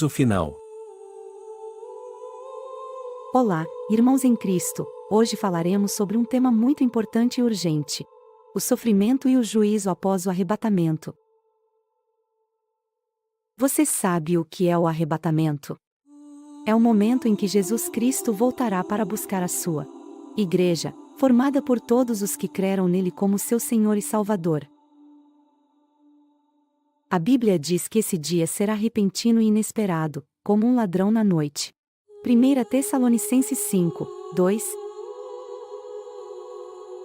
O final. Olá, irmãos em Cristo. Hoje falaremos sobre um tema muito importante e urgente: o sofrimento e o juízo após o arrebatamento. Você sabe o que é o arrebatamento? É o momento em que Jesus Cristo voltará para buscar a sua igreja, formada por todos os que creram nele como seu Senhor e Salvador. A Bíblia diz que esse dia será repentino e inesperado, como um ladrão na noite. 1 Tessalonicenses 5, 2.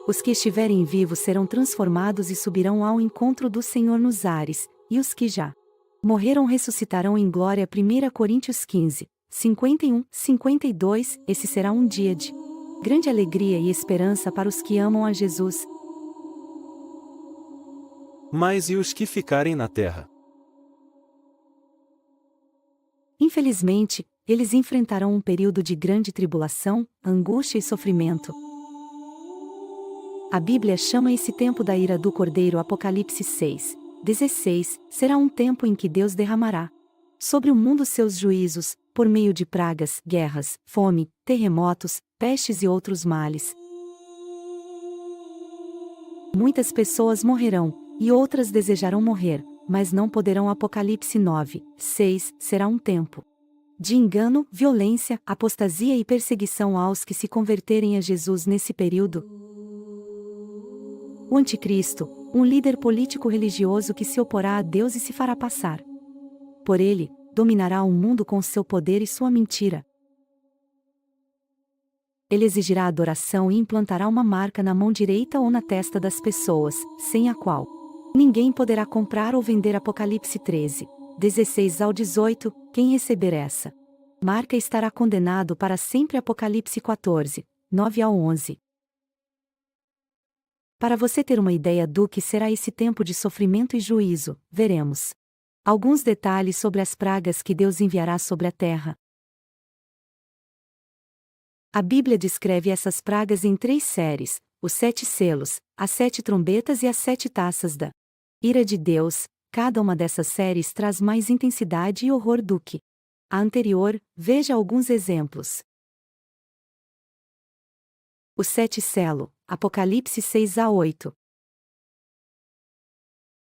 Os que estiverem vivos serão transformados e subirão ao encontro do Senhor nos ares, e os que já morreram ressuscitarão em glória. 1 Coríntios 15, 51, 52. Esse será um dia de grande alegria e esperança para os que amam a Jesus. Mas e os que ficarem na terra? Infelizmente, eles enfrentarão um período de grande tribulação, angústia e sofrimento. A Bíblia chama esse tempo da ira do Cordeiro. Apocalipse 6, 16, será um tempo em que Deus derramará sobre o mundo seus juízos, por meio de pragas, guerras, fome, terremotos, pestes e outros males. Muitas pessoas morrerão, e outras desejarão morrer, mas não poderão. Apocalipse 9, 6, será um tempo de engano, violência, apostasia e perseguição aos que se converterem a Jesus nesse período. O Anticristo, um líder político-religioso que se oporá a Deus e se fará passar por ele, dominará o mundo com seu poder e sua mentira. Ele exigirá adoração e implantará uma marca na mão direita ou na testa das pessoas, sem a qual ninguém poderá comprar ou vender. Apocalipse 13, 16 ao 18, quem receber essa marca estará condenado para sempre. Apocalipse 14, 9 ao 11. Para você ter uma ideia do que será esse tempo de sofrimento e juízo, veremos alguns detalhes sobre as pragas que Deus enviará sobre a terra. A Bíblia descreve essas pragas em 3 séries: os 7 selos, as 7 trombetas e as 7 taças da ira de Deus. Cada uma dessas séries traz mais intensidade e horror do que a anterior. Veja alguns exemplos. O 7 selo, Apocalipse 6 a 8.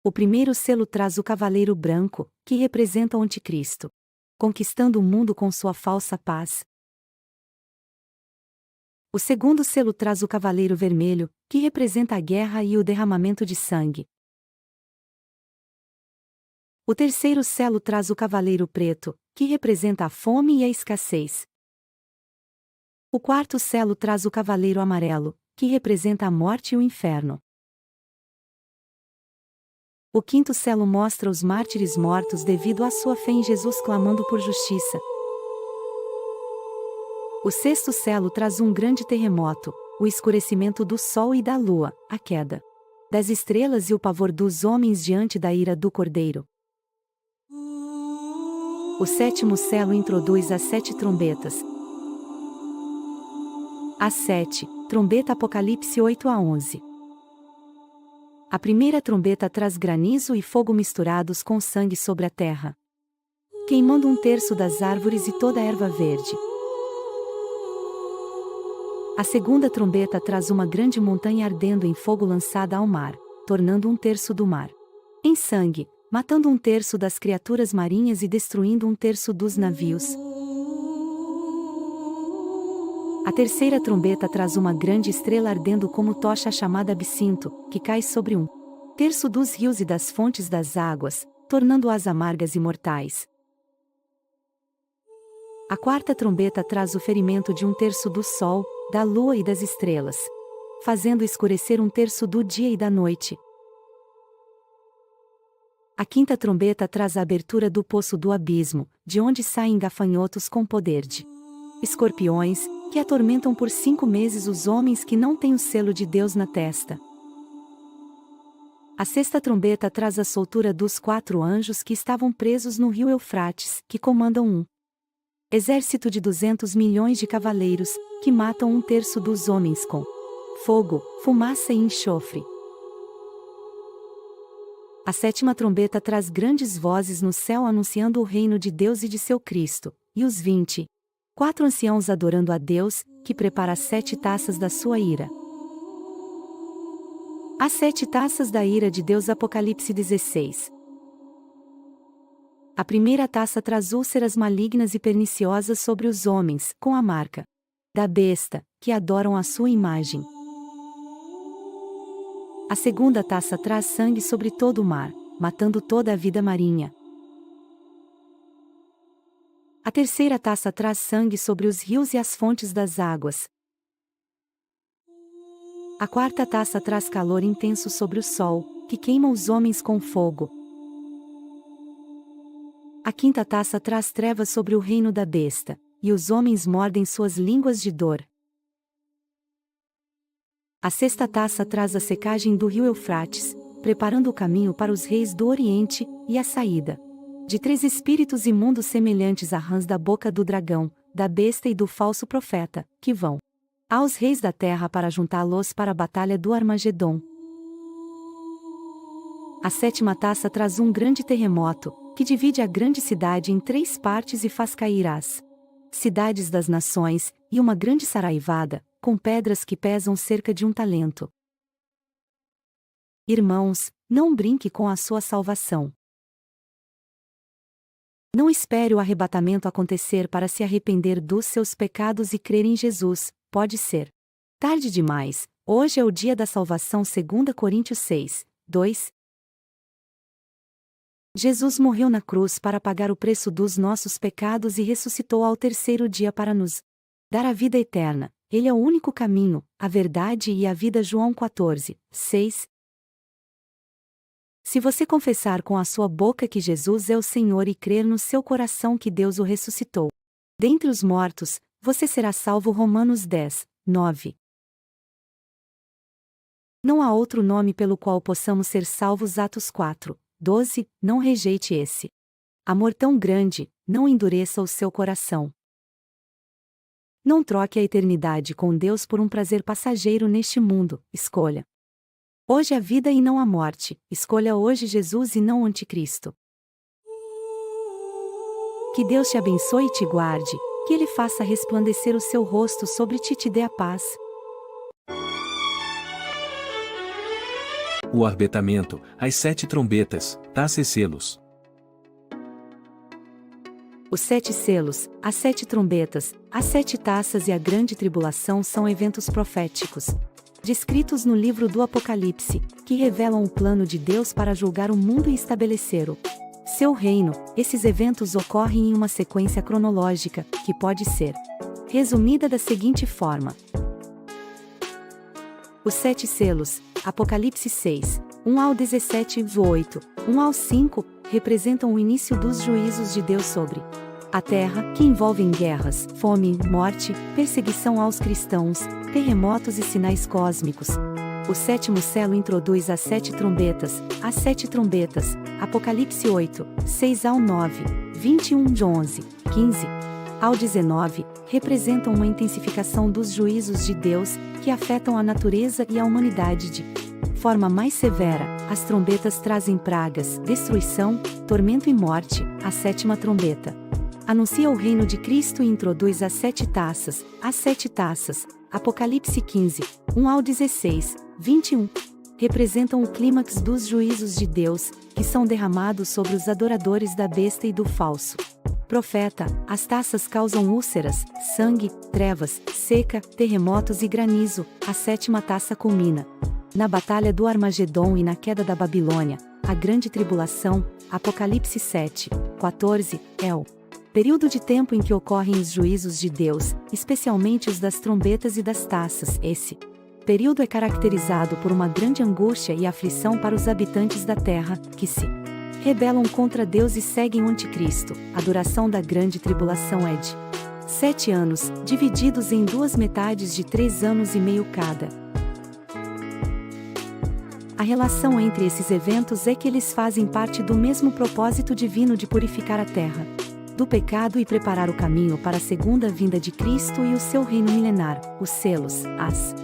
O primeiro selo traz o cavaleiro branco, que representa o Anticristo, conquistando o mundo com sua falsa paz. O segundo selo traz o cavaleiro vermelho, que representa a guerra e o derramamento de sangue. O terceiro selo traz o cavaleiro preto, que representa a fome e a escassez. O quarto selo traz o cavaleiro amarelo, que representa a morte e o inferno. O quinto selo mostra os mártires mortos devido à sua fé em Jesus, clamando por justiça. O sexto selo traz um grande terremoto, o escurecimento do sol e da lua, a queda das estrelas e o pavor dos homens diante da ira do Cordeiro. O sétimo selo introduz as 7 trombetas. As 7, trombeta. Apocalipse 8 a 11. A primeira trombeta traz granizo e fogo misturados com sangue sobre a terra, queimando 1/3 das árvores e toda a erva verde. A segunda trombeta traz uma grande montanha ardendo em fogo lançada ao mar, tornando 1/3 do mar em sangue, matando 1/3 das criaturas marinhas e destruindo 1/3 dos navios. A terceira trombeta traz uma grande estrela ardendo como tocha chamada absinto, que cai sobre 1/3 dos rios e das fontes das águas, tornando-as amargas e mortais. A quarta trombeta traz o ferimento de 1/3 do sol, da lua e das estrelas, fazendo escurecer 1/3 do dia e da noite. A quinta trombeta traz a abertura do poço do abismo, de onde saem gafanhotos com poder de escorpiões, que atormentam por 5 meses os homens que não têm o selo de Deus na testa. A sexta trombeta traz a soltura dos 4 anjos que estavam presos no rio Eufrates, que comandam um exército de 200 milhões de cavaleiros, que matam 1/3 dos homens com fogo, fumaça e enxofre. A sétima trombeta traz grandes vozes no céu anunciando o reino de Deus e de seu Cristo, e os 24 anciãos adorando a Deus, que prepara as 7 taças da sua ira. As 7 taças da ira de Deus. Apocalipse 16. A primeira taça traz úlceras malignas e perniciosas sobre os homens, com a marca da besta, que adoram a sua imagem. A segunda taça traz sangue sobre todo o mar, matando toda a vida marinha. A terceira taça traz sangue sobre os rios e as fontes das águas. A quarta taça traz calor intenso sobre o sol, que queima os homens com fogo. A quinta taça traz trevas sobre o reino da besta, e os homens mordem suas línguas de dor. A sexta taça traz a secagem do rio Eufrates, preparando o caminho para os reis do Oriente, e a saída de 3 espíritos imundos semelhantes a rãs da boca do dragão, da besta e do falso profeta, que vão aos reis da terra para juntá-los para a batalha do Armagedon. A sétima taça traz um grande terremoto, que divide a grande cidade em 3 partes e faz cair as cidades das nações, e uma grande saraivada, com pedras que pesam cerca de 1 talento. Irmãos, não brinque com a sua salvação. Não espere o arrebatamento acontecer para se arrepender dos seus pecados e crer em Jesus, pode ser tarde demais. Hoje é o dia da salvação. 2 Coríntios 6, 2. Jesus morreu na cruz para pagar o preço dos nossos pecados e ressuscitou ao 3º dia para nos dar a vida eterna. Ele é o único caminho, a verdade e a vida. João 14, 6. Se você confessar com a sua boca que Jesus é o Senhor e crer no seu coração que Deus o ressuscitou dentre os mortos, você será salvo. Romanos 10, 9. Não há outro nome pelo qual possamos ser salvos. Atos 4, 12. Não rejeite esse amor tão grande, não endureça o seu coração. Não troque a eternidade com Deus por um prazer passageiro neste mundo. Escolha hoje a vida e não a morte. Escolha hoje Jesus e não o anticristo. Que Deus te abençoe e te guarde, que Ele faça resplandecer o seu rosto sobre ti e te dê a paz. O arrebatamento, as 7 trombetas, taças e selos. Os 7 selos, as 7 trombetas, as 7 taças e a grande tribulação são eventos proféticos, descritos no livro do Apocalipse, que revelam o plano de Deus para julgar o mundo e estabelecer o seu reino. Esses eventos ocorrem em uma sequência cronológica, que pode ser resumida da seguinte forma: os 7 selos, Apocalipse 6, 1 ao 17 e 8, 1 ao 5, representam o início dos juízos de Deus sobre a terra, que envolvem guerras, fome, morte, perseguição aos cristãos, terremotos e sinais cósmicos. O 7º selo introduz as 7 trombetas, as 7 trombetas, Apocalipse 8, 6 ao 9, 21 de 11, 15 ao 19, representam uma intensificação dos juízos de Deus, que afetam a natureza e a humanidade de forma mais severa. As trombetas trazem pragas, destruição, tormento e morte. A 7ª trombeta anuncia o reino de Cristo e introduz as 7 taças, as 7 taças, Apocalipse 15, 1 ao 16, 21, representam o clímax dos juízos de Deus, que são derramados sobre os adoradores da besta e do falso profeta. As taças causam úlceras, sangue, trevas, seca, terremotos e granizo. A 7ª taça culmina na batalha do Armagedon e na queda da Babilônia. A grande tribulação, Apocalipse 7, 14, é o período de tempo em que ocorrem os juízos de Deus, especialmente os das trombetas e das taças. Esse período é caracterizado por uma grande angústia e aflição para os habitantes da terra, que se rebelam contra Deus e seguem o anticristo. A duração da grande tribulação é de 7 anos, divididos em 2 metades de 3 anos e meio cada. A relação entre esses eventos é que eles fazem parte do mesmo propósito divino de purificar a terra do pecado e preparar o caminho para a segunda vinda de Cristo e o seu reino milenar. Os selos, as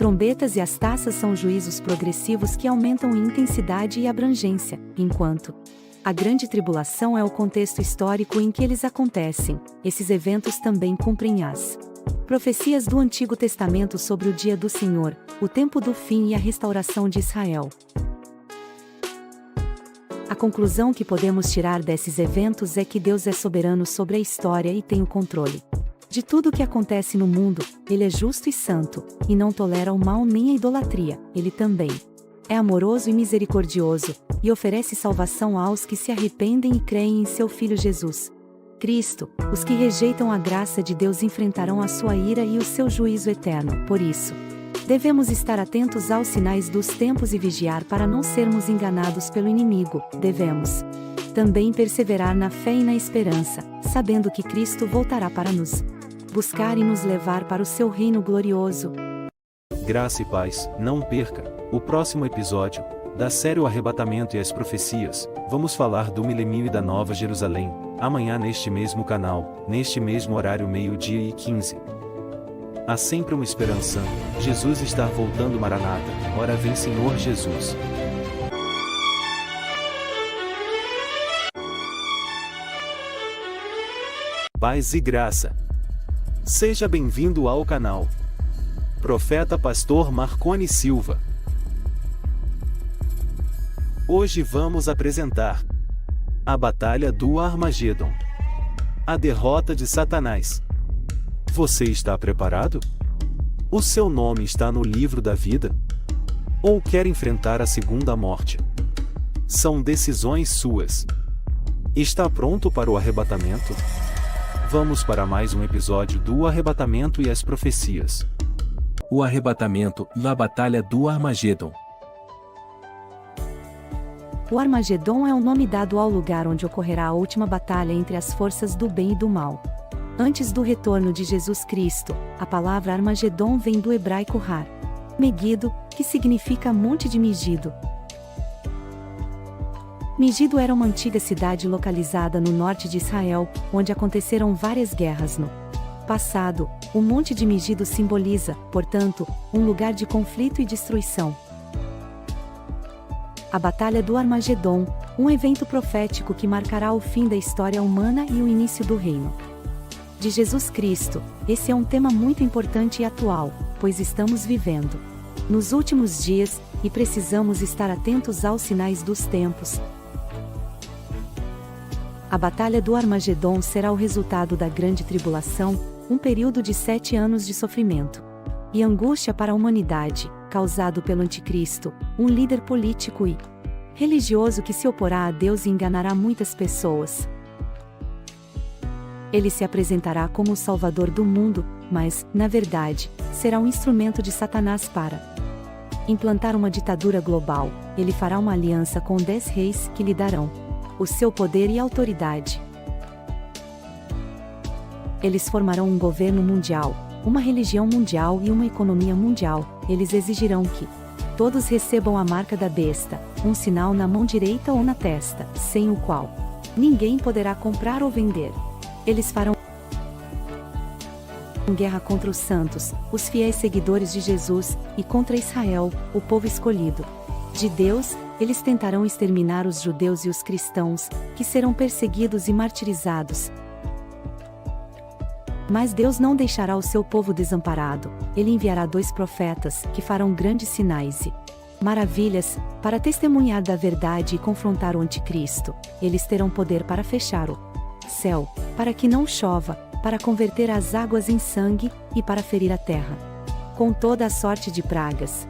Trombetas e as taças são juízos progressivos que aumentam em intensidade e abrangência, enquanto a grande tribulação é o contexto histórico em que eles acontecem. Esses eventos também cumprem as profecias do Antigo Testamento sobre o dia do Senhor, o tempo do fim e a restauração de Israel. A conclusão que podemos tirar desses eventos é que Deus é soberano sobre a história e tem o controle de tudo o que acontece no mundo. Ele é justo e santo, e não tolera o mal nem a idolatria. Ele também é amoroso e misericordioso, e oferece salvação aos que se arrependem e creem em seu Filho Jesus Cristo. Os que rejeitam a graça de Deus enfrentarão a sua ira e o seu juízo eterno. Por isso, devemos estar atentos aos sinais dos tempos e vigiar para não sermos enganados pelo inimigo. Devemos também perseverar na fé e na esperança, sabendo que Cristo voltará para nos buscar e nos levar para o seu reino glorioso. Graça e paz, não perca o próximo episódio da série O Arrebatamento e as Profecias. Vamos falar do milênio e da Nova Jerusalém, amanhã neste mesmo canal, neste mesmo horário 12h15. Há sempre uma esperança. Jesus está voltando, Maranata, ora vem Senhor Jesus. Paz e graça. Seja bem-vindo ao canal Profeta Pastor Marconi Silva. Hoje vamos apresentar a Batalha do Armagedon, a derrota de Satanás. Você está preparado? O seu nome está no livro da vida? Ou quer enfrentar a segunda morte? São decisões suas. Está pronto para o arrebatamento? Vamos para mais um episódio do Arrebatamento e as Profecias. O Arrebatamento e a Batalha do Armagedon. O Armagedon é o nome dado ao lugar onde ocorrerá a última batalha entre as forças do bem e do mal. Antes do retorno de Jesus Cristo, a palavra Armagedon vem do hebraico Har Megido, que significa monte de Megido. Megido era uma antiga cidade localizada no norte de Israel, onde aconteceram várias guerras no passado. O monte de Megido simboliza, portanto, um lugar de conflito e destruição. A Batalha do Armagedon, um evento profético que marcará o fim da história humana e o início do reino de Jesus Cristo. Esse é um tema muito importante e atual, pois estamos vivendo nos últimos dias, e precisamos estar atentos aos sinais dos tempos. A Batalha do Armagedon será o resultado da Grande Tribulação, um período de 7 anos de sofrimento e angústia para a humanidade, causado pelo Anticristo, um líder político e religioso que se oporá a Deus e enganará muitas pessoas. Ele se apresentará como o Salvador do mundo, mas, na verdade, será um instrumento de Satanás para implantar uma ditadura global. Ele fará uma aliança com 10 reis que lhe darão o seu poder e autoridade. Eles formarão um governo mundial, uma religião mundial e uma economia mundial. Eles exigirão que todos recebam a marca da besta, um sinal na mão direita ou na testa, sem o qual ninguém poderá comprar ou vender. Eles farão guerra contra os santos, os fiéis seguidores de Jesus, e contra Israel, o povo escolhido de Deus. Eles tentarão exterminar os judeus e os cristãos, que serão perseguidos e martirizados. Mas Deus não deixará o seu povo desamparado. Ele enviará 2 profetas, que farão grandes sinais e maravilhas, para testemunhar da verdade e confrontar o Anticristo. Eles terão poder para fechar o céu, para que não chova, para converter as águas em sangue, e para ferir a terra com toda a sorte de pragas.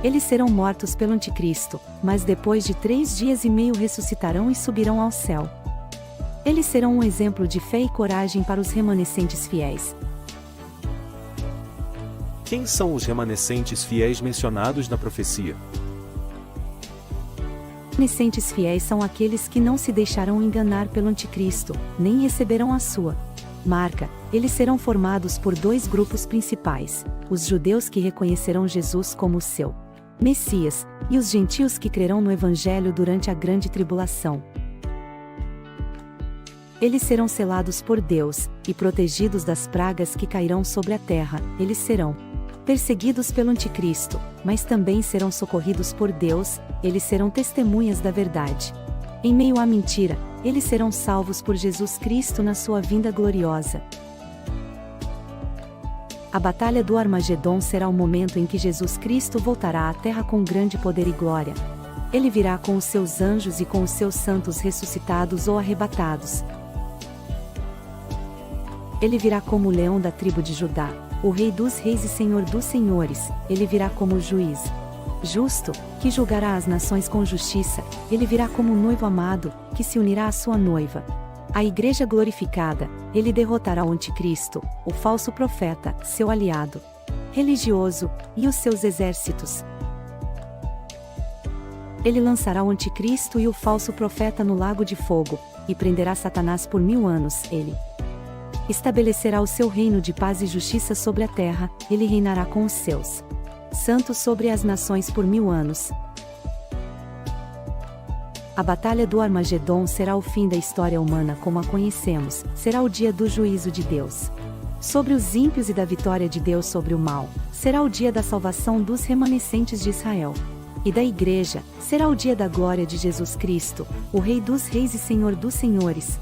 Eles serão mortos pelo Anticristo, mas depois de 3 dias e meio ressuscitarão e subirão ao céu. Eles serão um exemplo de fé e coragem para os remanescentes fiéis. Quem são os remanescentes fiéis mencionados na profecia? Remanescentes fiéis são aqueles que não se deixarão enganar pelo Anticristo, nem receberão a sua marca. Eles serão formados por 2 grupos principais: os judeus que reconhecerão Jesus como seu Messias, e os gentios que crerão no Evangelho durante a Grande Tribulação. Eles serão selados por Deus, e protegidos das pragas que cairão sobre a terra. Eles serão perseguidos pelo anticristo, mas também serão socorridos por Deus, eles serão testemunhas da verdade. Em meio à mentira, eles serão salvos por Jesus Cristo na sua vinda gloriosa. A batalha do Armagedon será o momento em que Jesus Cristo voltará à terra com grande poder e glória. Ele virá com os seus anjos e com os seus santos ressuscitados ou arrebatados. Ele virá como o leão da tribo de Judá, o Rei dos reis e Senhor dos senhores. Ele virá como o juiz justo, que julgará as nações com justiça. Ele virá como o noivo amado, que se unirá à sua noiva. A igreja glorificada, ele derrotará o anticristo, o falso profeta, seu aliado religioso, e os seus exércitos. Ele lançará o anticristo e o falso profeta no lago de fogo, e prenderá Satanás por 1000 anos. Ele estabelecerá o seu reino de paz e justiça sobre a terra. Ele reinará com os seus santos sobre as nações por 1000 anos. A batalha do Armagedon será o fim da história humana como a conhecemos, será o dia do juízo de Deus sobre os ímpios e da vitória de Deus sobre o mal, será o dia da salvação dos remanescentes de Israel e da Igreja, será o dia da glória de Jesus Cristo, o Rei dos reis e Senhor dos senhores.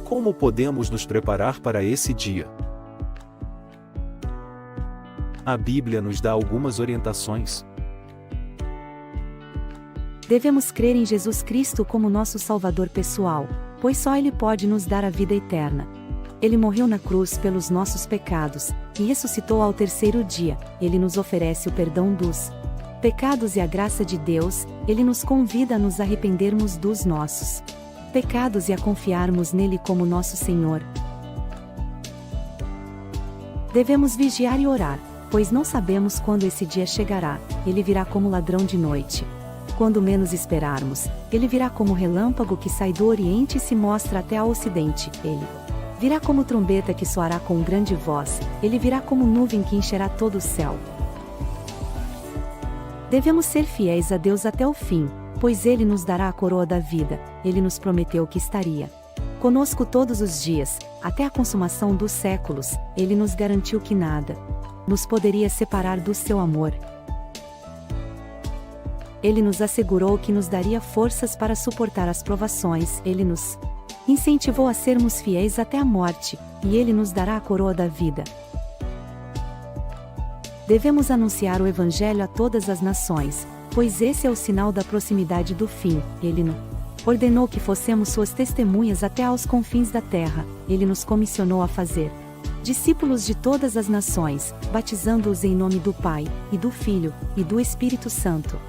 Como podemos nos preparar para esse dia? A Bíblia nos dá algumas orientações. Devemos crer em Jesus Cristo como nosso Salvador pessoal, pois só Ele pode nos dar a vida eterna. Ele morreu na cruz pelos nossos pecados, e ressuscitou ao 3º dia. Ele nos oferece o perdão dos pecados e a graça de Deus. Ele nos convida a nos arrependermos dos nossos pecados e a confiarmos nele como nosso Senhor. Devemos vigiar e orar, pois não sabemos quando esse dia chegará. Ele virá como ladrão de noite. Quando menos esperarmos, ele virá como relâmpago que sai do Oriente e se mostra até ao Ocidente. Ele virá como trombeta que soará com grande voz. Ele virá como nuvem que encherá todo o céu. Devemos ser fiéis a Deus até o fim, pois Ele nos dará a coroa da vida. Ele nos prometeu que estaria conosco todos os dias, até a consumação dos séculos. Ele nos garantiu que nada nos poderia separar do seu amor. Ele nos assegurou que nos daria forças para suportar as provações. Ele nos incentivou a sermos fiéis até a morte, e Ele nos dará a coroa da vida. Devemos anunciar o Evangelho a todas as nações, pois esse é o sinal da proximidade do fim. Ele nos ordenou que fossemos suas testemunhas até aos confins da terra. Ele nos comissionou a fazer discípulos de todas as nações, batizando-os em nome do Pai, e do Filho, e do Espírito Santo.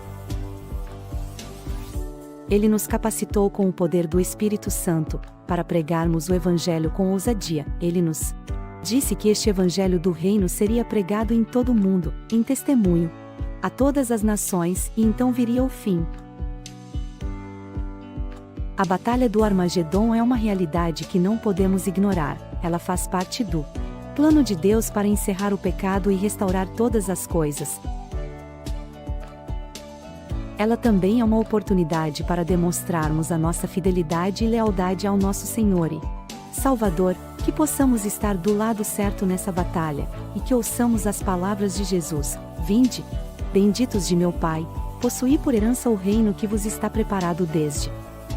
Ele nos capacitou com o poder do Espírito Santo, para pregarmos o Evangelho com ousadia. Ele nos disse que este Evangelho do Reino seria pregado em todo o mundo, em testemunho a todas as nações, e então viria o fim. A batalha do Armagedon é uma realidade que não podemos ignorar. Ela faz parte do plano de Deus para encerrar o pecado e restaurar todas as coisas. Ela também é uma oportunidade para demonstrarmos a nossa fidelidade e lealdade ao nosso Senhor e Salvador, que possamos estar do lado certo nessa batalha, e que ouçamos as palavras de Jesus: Vinde, benditos de meu Pai, possuí por herança o reino que vos está preparado desde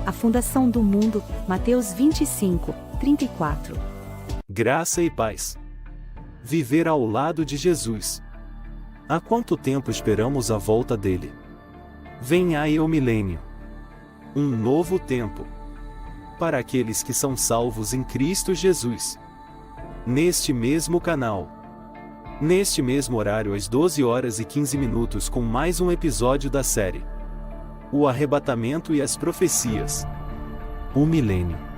a fundação do mundo. Mateus 25, 34. Graça e paz. Viver ao lado de Jesus. Há quanto tempo esperamos a volta dele? Vem aí o milênio. Um novo tempo. Para aqueles que são salvos em Cristo Jesus. Neste mesmo canal. Neste mesmo horário às 12h15 com mais um episódio da série O Arrebatamento e as Profecias. O Milênio.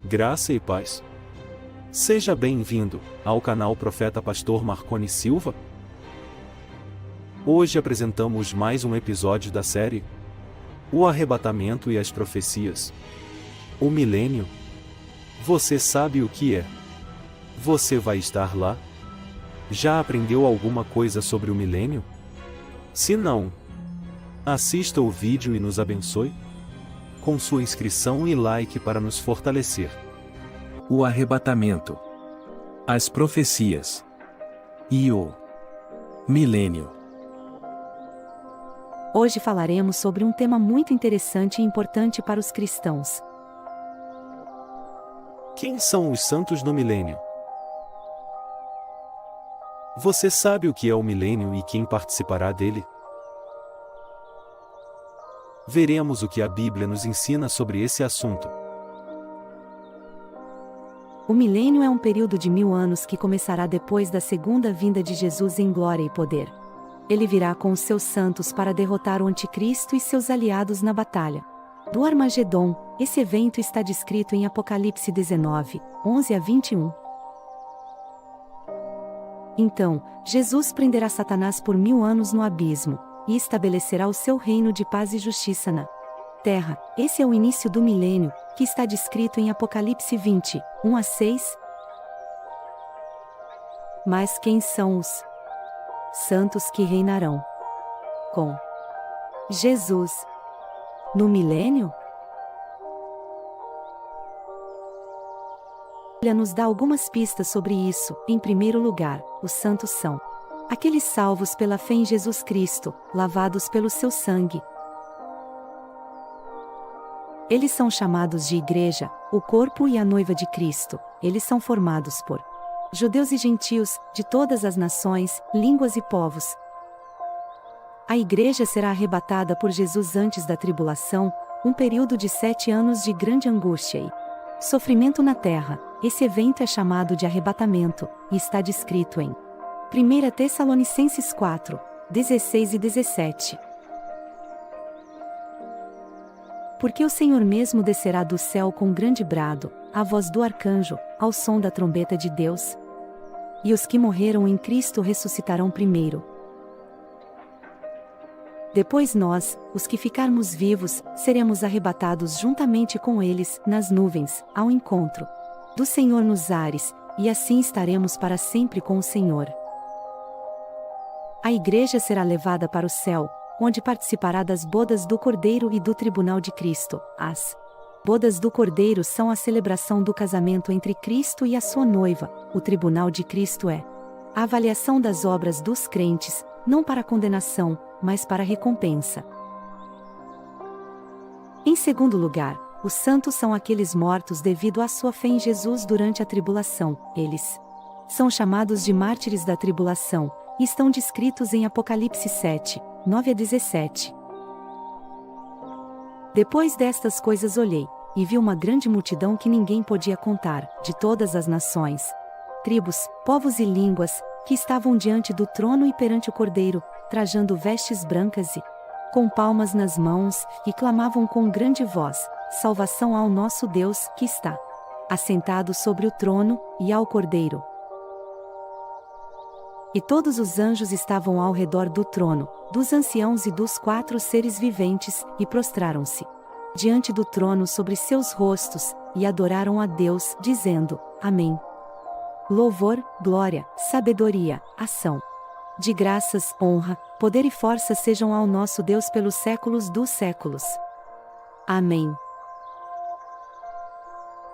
Graça e paz. Seja bem-vindo ao canal Profeta Pastor Marconi Silva. Hoje apresentamos mais um episódio da série O Arrebatamento e as Profecias. O Milênio. Você sabe o que é? Você vai estar lá? Já aprendeu alguma coisa sobre o milênio? Se não, assista o vídeo e nos abençoe. com sua inscrição e like para nos fortalecer. O arrebatamento, as profecias e o milênio. Hoje falaremos sobre um tema muito interessante e importante para os cristãos. Quem são os santos no milênio? Você sabe o que é o milênio e quem participará dele? Veremos o que a Bíblia nos ensina sobre esse assunto. O milênio é um período de 1000 anos que começará depois da segunda vinda de Jesus em glória e poder. Ele virá com os seus santos para derrotar o anticristo e seus aliados na batalha do Armagedon. Esse evento está descrito em Apocalipse 19, 11 a 21. Então, Jesus prenderá Satanás por 1000 anos no abismo, e estabelecerá o seu reino de paz e justiça na terra. Esse é o início do milênio, que está descrito em Apocalipse 20, 1 a 6. Mas quem são os santos que reinarão com Jesus no milênio? A Bíblia nos dá algumas pistas sobre isso. Em primeiro lugar, os santos são aqueles salvos pela fé em Jesus Cristo, lavados pelo seu sangue. Eles são chamados de igreja, o corpo e a noiva de Cristo. Eles são formados por judeus e gentios, de todas as nações, línguas e povos. A igreja será arrebatada por Jesus antes da tribulação, um período de 7 anos de grande angústia e sofrimento na terra. Esse evento é chamado de arrebatamento, e está descrito em 1 Tessalonicenses 4, 16 e 17. Porque o Senhor mesmo descerá do céu com grande brado, a voz do arcanjo, ao som da trombeta de Deus. E os que morreram em Cristo ressuscitarão primeiro. Depois nós, os que ficarmos vivos, seremos arrebatados juntamente com eles, nas nuvens, ao encontro do Senhor nos ares, e assim estaremos para sempre com o Senhor. A igreja será levada para o céu, onde participará das bodas do Cordeiro e do tribunal de Cristo. As bodas do Cordeiro são a celebração do casamento entre Cristo e a sua noiva. O tribunal de Cristo é a avaliação das obras dos crentes, não para condenação, mas para recompensa. Em segundo lugar, os santos são aqueles mortos devido à sua fé em Jesus durante a tribulação. Eles são chamados de mártires da tribulação, e estão descritos em Apocalipse 7, 9 a 17. Depois destas coisas olhei, e vi uma grande multidão que ninguém podia contar, de todas as nações, tribos, povos e línguas, que estavam diante do trono e perante o Cordeiro, trajando vestes brancas e com palmas nas mãos, e clamavam com grande voz: salvação ao nosso Deus, que está assentado sobre o trono, e ao Cordeiro. E todos os anjos estavam ao redor do trono, dos anciãos e dos 4 seres viventes, e prostraram-se diante do trono sobre seus rostos, e adoraram a Deus, dizendo: Amém. Louvor, glória, sabedoria, ação de graças, honra, poder e força sejam ao nosso Deus pelos séculos dos séculos. Amém.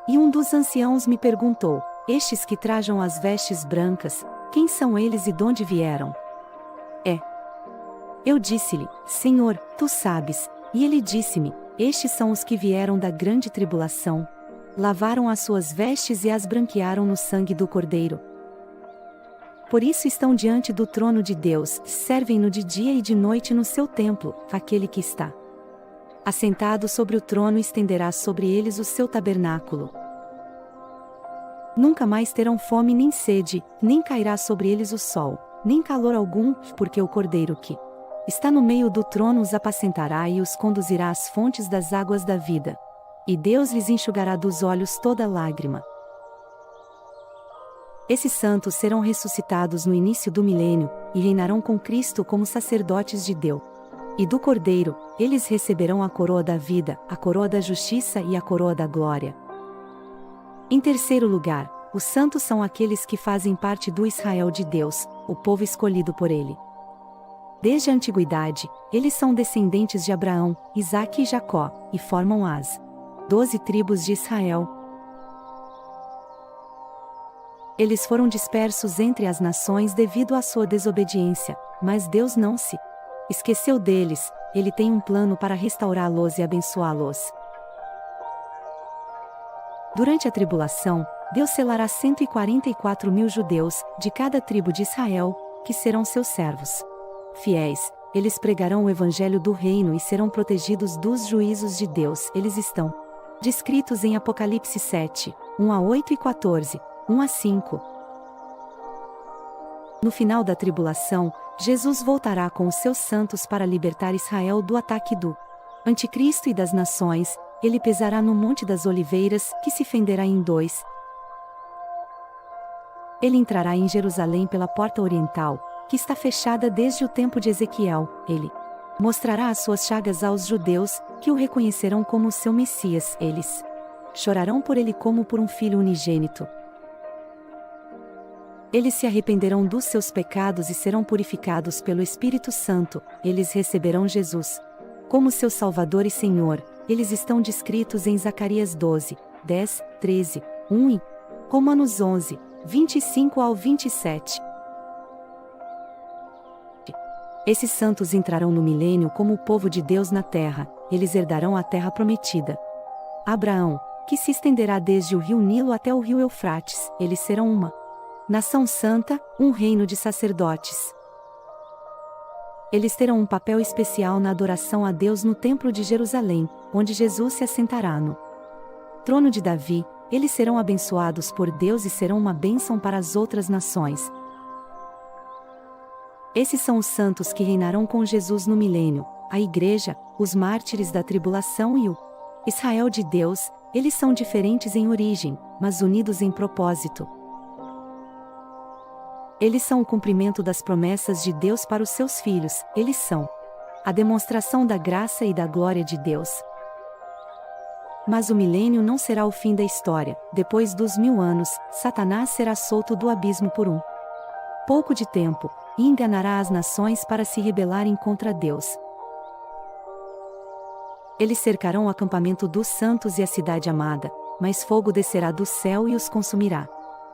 E um dos anciãos me perguntou: estes que trajam as vestes brancas, quem são eles e de onde vieram? Eu disse-lhe: Senhor, tu sabes. E ele disse-me: estes são os que vieram da grande tribulação. Lavaram as suas vestes e as branquearam no sangue do Cordeiro. Por isso estão diante do trono de Deus, servem-no de dia e de noite no seu templo. Aquele que está assentado sobre o trono estenderá sobre eles o seu tabernáculo. Nunca mais terão fome nem sede, nem cairá sobre eles o sol, nem calor algum, porque o Cordeiro que está no meio do trono os apacentará e os conduzirá às fontes das águas da vida. E Deus lhes enxugará dos olhos toda lágrima. Esses santos serão ressuscitados no início do milênio, e reinarão com Cristo como sacerdotes de Deus e do Cordeiro. Eles receberão a coroa da vida, a coroa da justiça e a coroa da glória. Em terceiro lugar, os santos são aqueles que fazem parte do Israel de Deus, o povo escolhido por Ele. Desde a antiguidade, eles são descendentes de Abraão, Isaque e Jacó, e formam as 12 tribos de Israel. Eles foram dispersos entre as nações devido à sua desobediência, mas Deus não se esqueceu deles. Ele tem um plano para restaurá-los e abençoá-los. Durante a tribulação, Deus selará 144.000 judeus, de cada tribo de Israel, que serão seus servos fiéis. Eles pregarão o evangelho do reino e serão protegidos dos juízos de Deus. Eles estão descritos em Apocalipse 7, 1-8 e 14, 1-5. No final da tribulação, Jesus voltará com os seus santos para libertar Israel do ataque do Anticristo e das nações. Ele pesará no Monte das Oliveiras, que se fenderá em dois. Ele entrará em Jerusalém pela porta oriental, que está fechada desde o tempo de Ezequiel. Ele mostrará as suas chagas aos judeus, que o reconhecerão como seu Messias. Eles chorarão por ele como por um filho unigênito. Eles se arrependerão dos seus pecados e serão purificados pelo Espírito Santo. Eles receberão Jesus como seu Salvador e Senhor. Eles estão descritos em Zacarias 12, 10, 13, 1 e Romanos 11, 25-27. Esses santos entrarão no milênio como o povo de Deus na terra. Eles herdarão a terra prometida. Abraão, que se estenderá desde o rio Nilo até o rio Eufrates. Eles serão uma nação santa, um reino de sacerdotes. Eles terão um papel especial na adoração a Deus no Templo de Jerusalém, onde Jesus se assentará no trono de Davi. Eles serão abençoados por Deus e serão uma bênção para as outras nações. Esses são os santos que reinarão com Jesus no milênio, a Igreja, os mártires da tribulação e o Israel de Deus. Eles são diferentes em origem, mas unidos em propósito. Eles são o cumprimento das promessas de Deus para os seus filhos. Eles são a demonstração da graça e da glória de Deus. Mas o milênio não será o fim da história. Depois dos 1000 anos, Satanás será solto do abismo por um pouco de tempo, e enganará as nações para se rebelarem contra Deus. Eles cercarão o acampamento dos santos e a cidade amada, mas fogo descerá do céu e os consumirá.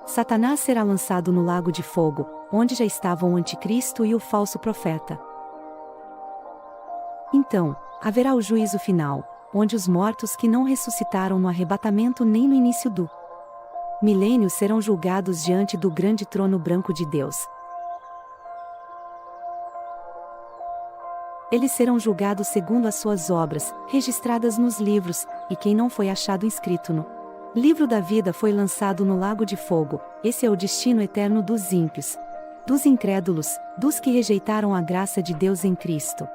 Satanás será lançado no lago de fogo, onde já estavam o anticristo e o falso profeta. Então, haverá o juízo final, onde os mortos que não ressuscitaram no arrebatamento nem no início do milênio serão julgados diante do grande trono branco de Deus. Eles serão julgados segundo as suas obras, registradas nos livros, e quem não foi achado inscrito no livro da vida foi lançado no lago de fogo. Esse é o destino eterno dos ímpios, dos incrédulos, dos que rejeitaram a graça de Deus em Cristo.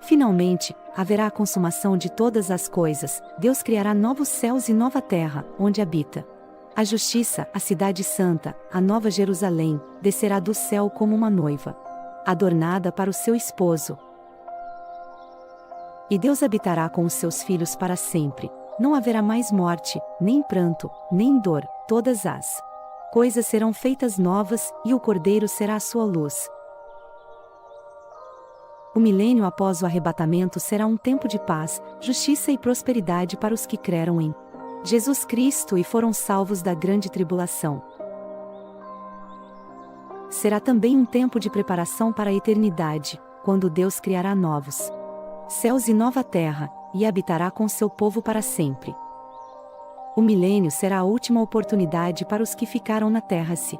Finalmente, haverá a consumação de todas as coisas. Deus criará novos céus e nova terra, onde habita a justiça. A cidade santa, a nova Jerusalém, descerá do céu como uma noiva adornada para o seu esposo. E Deus habitará com os seus filhos para sempre. Não haverá mais morte, nem pranto, nem dor. Todas as coisas serão feitas novas, e o Cordeiro será a sua luz. O milênio após o arrebatamento será um tempo de paz, justiça e prosperidade para os que creram em Jesus Cristo e foram salvos da grande tribulação. Será também um tempo de preparação para a eternidade, quando Deus criará novos céus e nova terra, e habitará com seu povo para sempre. O milênio será a última oportunidade para os que ficaram na terra se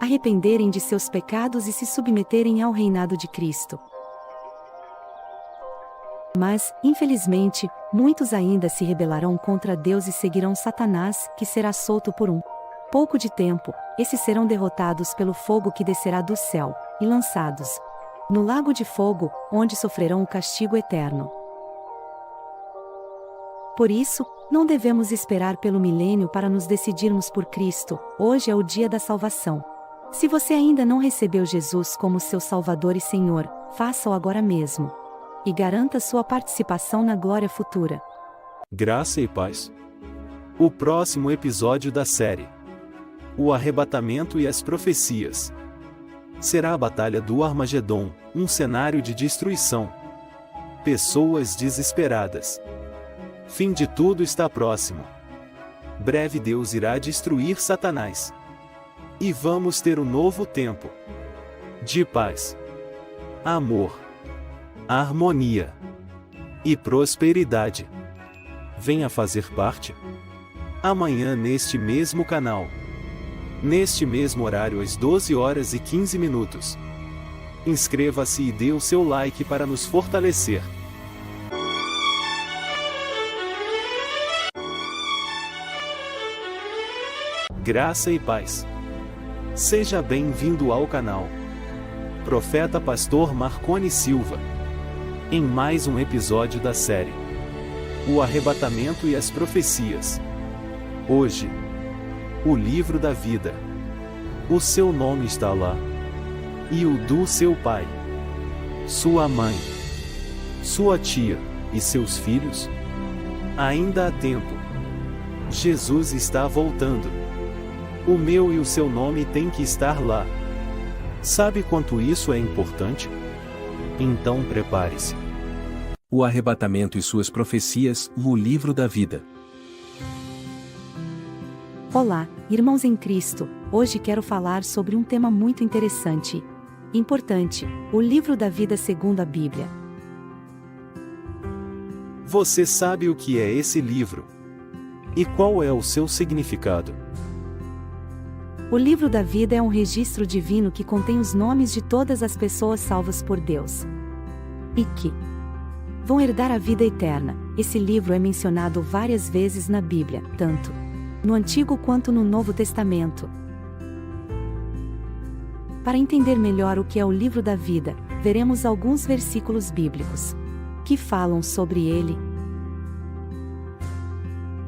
arrependerem de seus pecados e se submeterem ao reinado de Cristo. Mas, infelizmente, muitos ainda se rebelarão contra Deus e seguirão Satanás, que será solto por um pouco de tempo. Esses serão derrotados pelo fogo que descerá do céu, e lançados no lago de fogo, onde sofrerão o castigo eterno. Por isso, não devemos esperar pelo milênio para nos decidirmos por Cristo. Hoje é o dia da salvação. Se você ainda não recebeu Jesus como seu Salvador e Senhor, faça-o agora mesmo. E garanta sua participação na glória futura. Graça e paz. O próximo episódio da série: O Arrebatamento e as Profecias. Será a batalha do Armagedon, um cenário de destruição. Pessoas desesperadas. Fim de tudo está próximo. Breve Deus irá destruir Satanás. E vamos ter um novo tempo de paz, amor, harmonia e prosperidade. Venha fazer parte amanhã neste mesmo canal, neste mesmo horário às 12h15. Inscreva-se e dê o seu like para nos fortalecer. Graça e paz. Seja bem-vindo ao canal Profeta Pastor Marconi Silva, em mais um episódio da série O Arrebatamento e as Profecias. Hoje, o livro da vida. O seu nome está lá, e o do seu pai, sua mãe, sua tia e seus filhos. Ainda há tempo. Jesus está voltando. O meu e o seu nome tem que estar lá. Sabe quanto isso é importante? Então prepare-se. O arrebatamento e suas profecias, o livro da vida. Olá, irmãos em Cristo. Hoje quero falar sobre um tema muito interessante e importante: o livro da vida segundo a Bíblia. Você sabe o que é esse livro? E qual é o seu significado? O livro da vida é um registro divino que contém os nomes de todas as pessoas salvas por Deus e que vão herdar a vida eterna. Esse livro é mencionado várias vezes na Bíblia, tanto no Antigo quanto no Novo Testamento. Para entender melhor o que é o livro da vida, veremos alguns versículos bíblicos que falam sobre ele.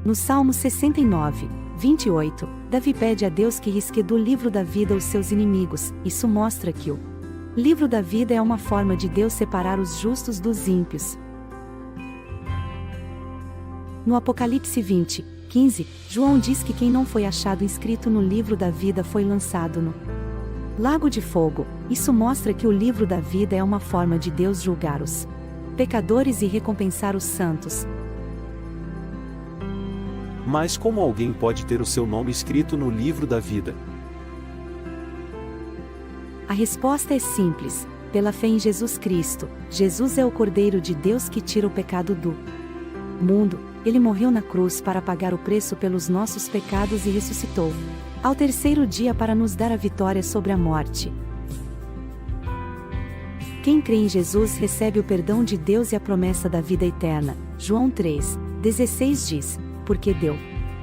No Salmo 69:28, Davi pede a Deus que risque do livro da vida os seus inimigos. Isso mostra que o livro da vida é uma forma de Deus separar os justos dos ímpios. No Apocalipse 20:15, João diz que quem não foi achado inscrito no livro da vida foi lançado no lago de fogo. Isso mostra que o livro da vida é uma forma de Deus julgar os pecadores e recompensar os santos. Mas como alguém pode ter o seu nome escrito no livro da vida? A resposta é simples: pela fé em Jesus Cristo. Jesus é o Cordeiro de Deus que tira o pecado do mundo. Ele morreu na cruz para pagar o preço pelos nossos pecados e ressuscitou ao terceiro dia para nos dar a vitória sobre a morte. Quem crê em Jesus recebe o perdão de Deus e a promessa da vida eterna. João 3:16 diz: porque Deus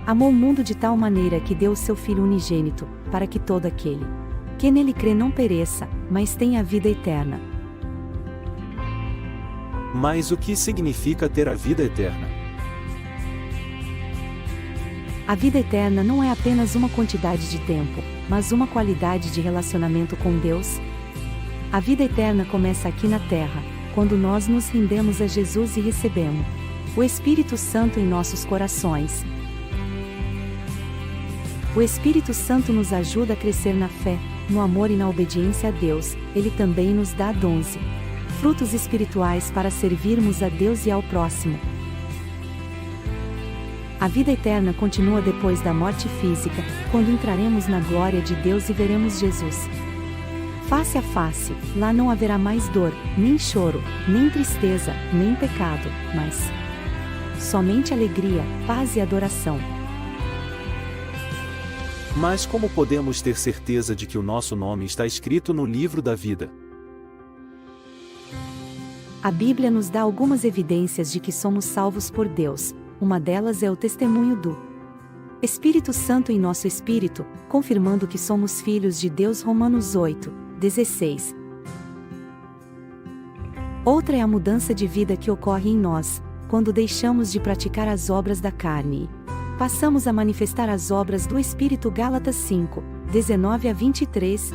amou o mundo de tal maneira que deu o seu Filho unigênito, para que todo aquele que nele crê não pereça, mas tenha a vida eterna. Mas o que significa ter a vida eterna? A vida eterna não é apenas uma quantidade de tempo, mas uma qualidade de relacionamento com Deus. A vida eterna começa aqui na terra, quando nós nos rendemos a Jesus e recebemos o Espírito Santo em nossos corações. O Espírito Santo nos ajuda a crescer na fé, no amor e na obediência a Deus. Ele também nos dá dons e frutos espirituais para servirmos a Deus e ao próximo. A vida eterna continua depois da morte física, quando entraremos na glória de Deus e veremos Jesus face a face. Lá não haverá mais dor, nem choro, nem tristeza, nem pecado, mas somente alegria, paz e adoração. Mas como podemos ter certeza de que o nosso nome está escrito no livro da vida? A Bíblia nos dá algumas evidências de que somos salvos por Deus. Uma delas é o testemunho do Espírito Santo em nosso espírito, confirmando que somos filhos de Deus. Romanos 8:16. Outra é a mudança de vida que ocorre em nós, quando deixamos de praticar as obras da carne e passamos a manifestar as obras do Espírito. Gálatas 5:19-23.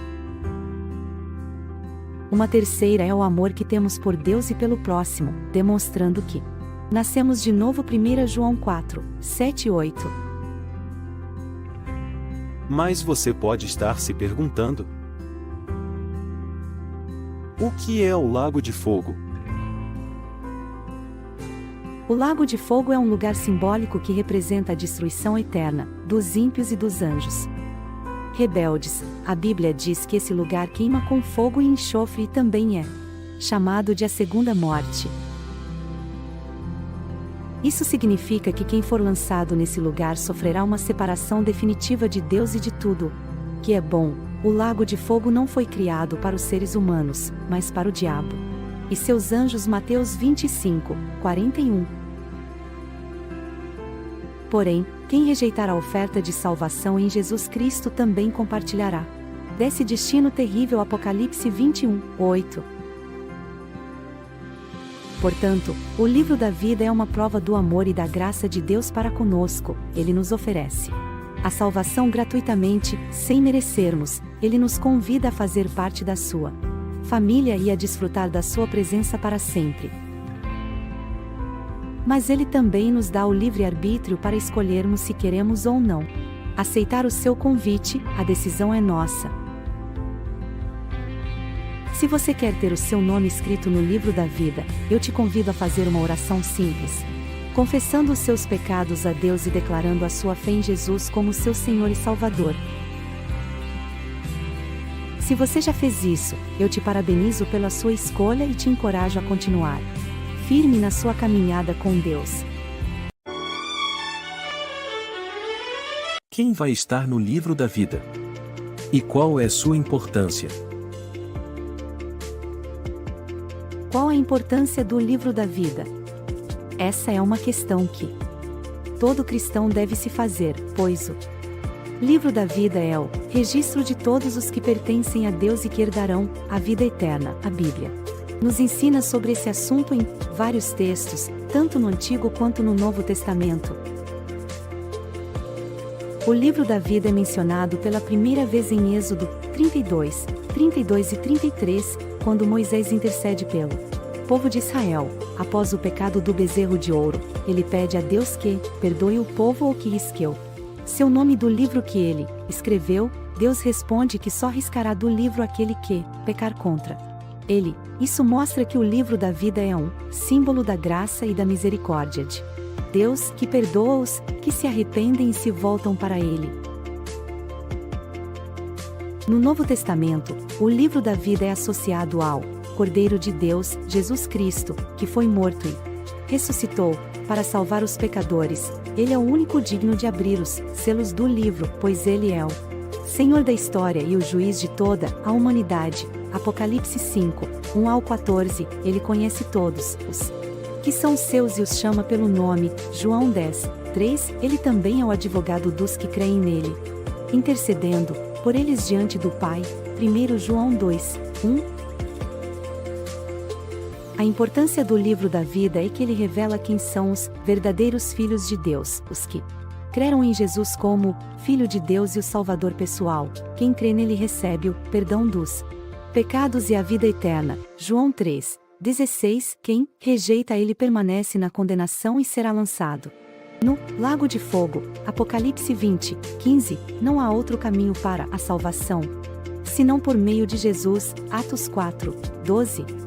Uma terceira é o amor que temos por Deus e pelo próximo, demonstrando que nascemos de novo. 1 João 4:7-8. Mas você pode estar se perguntando: O que é o Lago de Fogo? O Lago de Fogo é um lugar simbólico que representa a destruição eterna dos ímpios e dos anjos rebeldes. A Bíblia diz que esse lugar queima com fogo e enxofre e também é chamado de a segunda morte. Isso significa que quem for lançado nesse lugar sofrerá uma separação definitiva de Deus e de tudo que é bom. O Lago de Fogo não foi criado para os seres humanos, mas para o diabo e seus anjos. Mateus 25, 41. Porém, quem rejeitar a oferta de salvação em Jesus Cristo também compartilhará desse destino terrível. Apocalipse 21, 8. Portanto, o livro da vida é uma prova do amor e da graça de Deus para conosco. Ele nos oferece a salvação gratuitamente, sem merecermos. Ele nos convida a fazer parte da sua família e a desfrutar da sua presença para sempre. Mas ele também nos dá o livre-arbítrio para escolhermos se queremos ou não aceitar o seu convite. A decisão é nossa. Se você quer ter o seu nome escrito no livro da vida, eu te convido a fazer uma oração simples, confessando os seus pecados a Deus e declarando a sua fé em Jesus como seu Senhor e Salvador. Se você já fez isso, eu te parabenizo pela sua escolha e te encorajo a continuar firme na sua caminhada com Deus. Quem vai estar no livro da vida? E qual é sua importância? Qual a importância do livro da vida? Essa é uma questão que todo cristão deve se fazer, pois o livro da vida é o registro de todos os que pertencem a Deus e que herdarão a vida eterna. A Bíblia nos ensina sobre esse assunto em vários textos, tanto no Antigo quanto no Novo Testamento. O livro da vida é mencionado pela primeira vez em Êxodo 32, 32 e 33, quando Moisés intercede pelo povo de Israel. Após o pecado do bezerro de ouro, ele pede a Deus que perdoe o povo ou que risqueu seu nome do livro que ele escreveu. Deus responde que só riscará do livro aquele que pecar contra ele. Isso mostra que o livro da vida é um símbolo da graça e da misericórdia de Deus, que perdoa os que se arrependem e se voltam para ele. No Novo Testamento, o livro da vida é associado ao Cordeiro de Deus, Jesus Cristo, que foi morto e ressuscitou para salvar os pecadores. Ele é o único digno de abrir os selos do livro, pois ele é o Senhor da história e o juiz de toda a humanidade. Apocalipse 5, 1 ao 14. Ele conhece todos os que são seus e os chama pelo nome. João 10, 3. Ele também é o advogado dos que creem nele, intercedendo por eles diante do Pai. 1 João 2, 1. A importância do livro da vida é que ele revela quem são os verdadeiros filhos de Deus, os que creram em Jesus como Filho de Deus e o Salvador pessoal. Quem crê nele recebe o perdão dos pecados e a vida eterna. João 3, 16. Quem rejeita ele permanece na condenação e será lançado no lago de fogo. Apocalipse 20, 15. Não há outro caminho para a salvação senão por meio de Jesus. Atos 4, 12.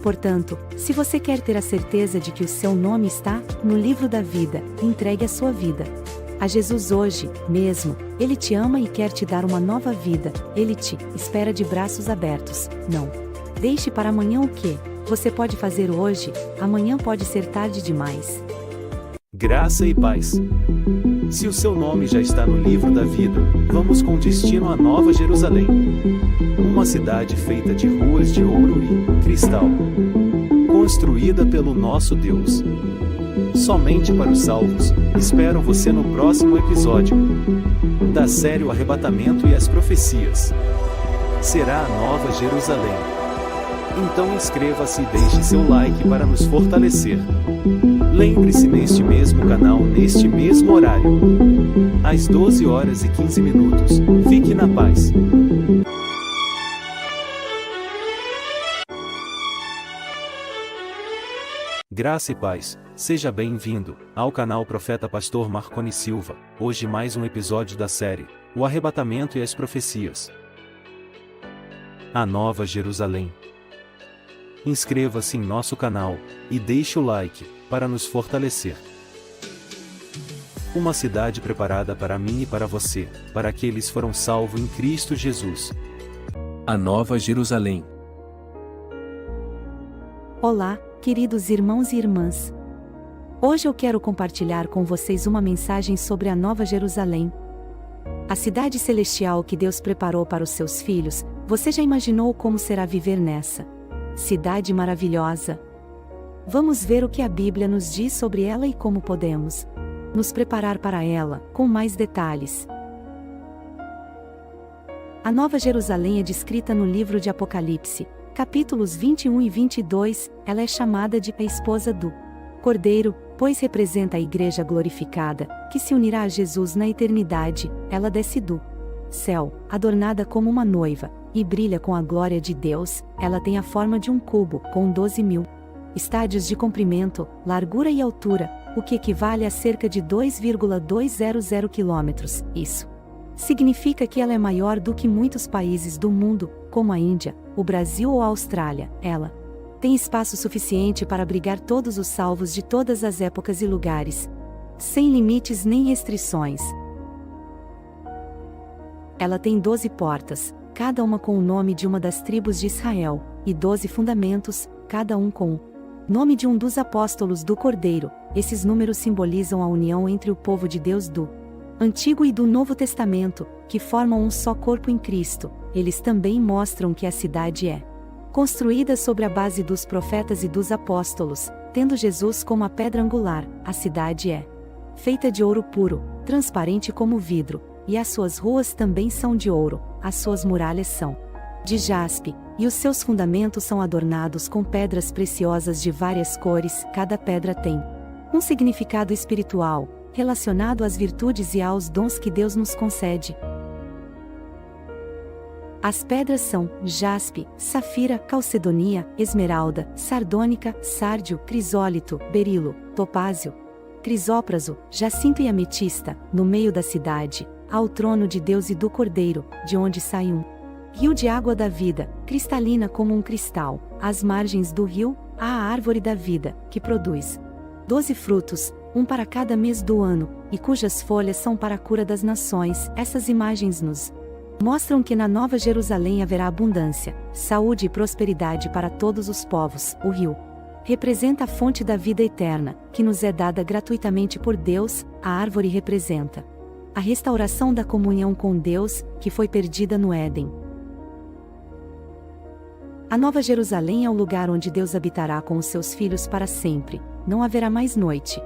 Portanto, se você quer ter a certeza de que o seu nome está no livro da vida, entregue a sua vida a Jesus hoje mesmo. Ele te ama e quer te dar uma nova vida. Ele te espera de braços abertos. Não deixe para amanhã o que você pode fazer hoje. Amanhã pode ser tarde demais. Graça e paz. Se o seu nome já está no livro da vida, vamos com destino à Nova Jerusalém. Uma cidade feita de ruas de ouro e cristal, construída pelo nosso Deus. Somente para os salvos. Espero você no próximo episódio da série O Arrebatamento e as Profecias. Será a Nova Jerusalém. Então inscreva-se e deixe seu like para nos fortalecer. Lembre-se, neste mesmo canal, neste mesmo horário, às 12 horas e 15 minutos. Fique na paz. Graça e paz. Seja bem-vindo ao canal Profeta Pastor Marconi Silva. Hoje mais um episódio da série O Arrebatamento e as Profecias. a Nova Jerusalém. Inscreva-se em nosso canal e deixe o like para nos fortalecer. Uma cidade preparada para mim e para você, para aqueles que foram salvos em Cristo Jesus. A Nova Jerusalém. Olá, queridos irmãos e irmãs. Hoje eu quero compartilhar com vocês uma mensagem sobre a Nova Jerusalém. A cidade celestial que Deus preparou para os seus filhos. Você já imaginou como será viver nessa cidade maravilhosa? Vamos ver o que a Bíblia nos diz sobre ela e como podemos nos preparar para ela, com mais detalhes. A Nova Jerusalém é descrita no livro de Apocalipse, capítulos 21 e 22, ela é chamada de a esposa do Cordeiro, pois representa a igreja glorificada, que se unirá a Jesus na eternidade. Ela desce do céu, adornada como uma noiva, e brilha com a glória de Deus. Ela tem a forma de um cubo, com 12.000 estádios de comprimento, largura e altura, o que equivale a cerca de 2,200 quilômetros. Isso significa que ela é maior do que muitos países do mundo, como a Índia, o Brasil ou a Austrália. Ela tem espaço suficiente para abrigar todos os salvos de todas as épocas e lugares, sem limites nem restrições. Ela tem 12 portas, cada uma com o nome de uma das tribos de Israel, e 12 fundamentos, cada um com o nome de um dos apóstolos do Cordeiro. Esses números simbolizam a união entre o povo de Deus do Antigo e do Novo Testamento, que formam um só corpo em Cristo. Eles também mostram que a cidade é construída sobre a base dos profetas e dos apóstolos, tendo Jesus como a pedra angular. A cidade é feita de ouro puro, transparente como vidro, e as suas ruas também são de ouro, as suas muralhas são de jaspe, e os seus fundamentos são adornados com pedras preciosas de várias cores. Cada pedra tem um significado espiritual, relacionado às virtudes e aos dons que Deus nos concede. As pedras são jaspe, safira, calcedonia, esmeralda, sardônica, sárdio, crisólito, berilo, topázio, crisópraso, jacinto e ametista. No meio da cidade há o trono de Deus e do Cordeiro, de onde sai um rio de água da vida, cristalina como um cristal. Às margens do rio há a árvore da vida, que produz 12 frutos, um para cada mês do ano, e cujas folhas são para a cura das nações. Essas imagens nos mostram que na Nova Jerusalém haverá abundância, saúde e prosperidade para todos os povos. O rio representa a fonte da vida eterna, que nos é dada gratuitamente por Deus. A árvore representa a restauração da comunhão com Deus, que foi perdida no Éden. A Nova Jerusalém é o lugar onde Deus habitará com os seus filhos para sempre. Não haverá mais noite,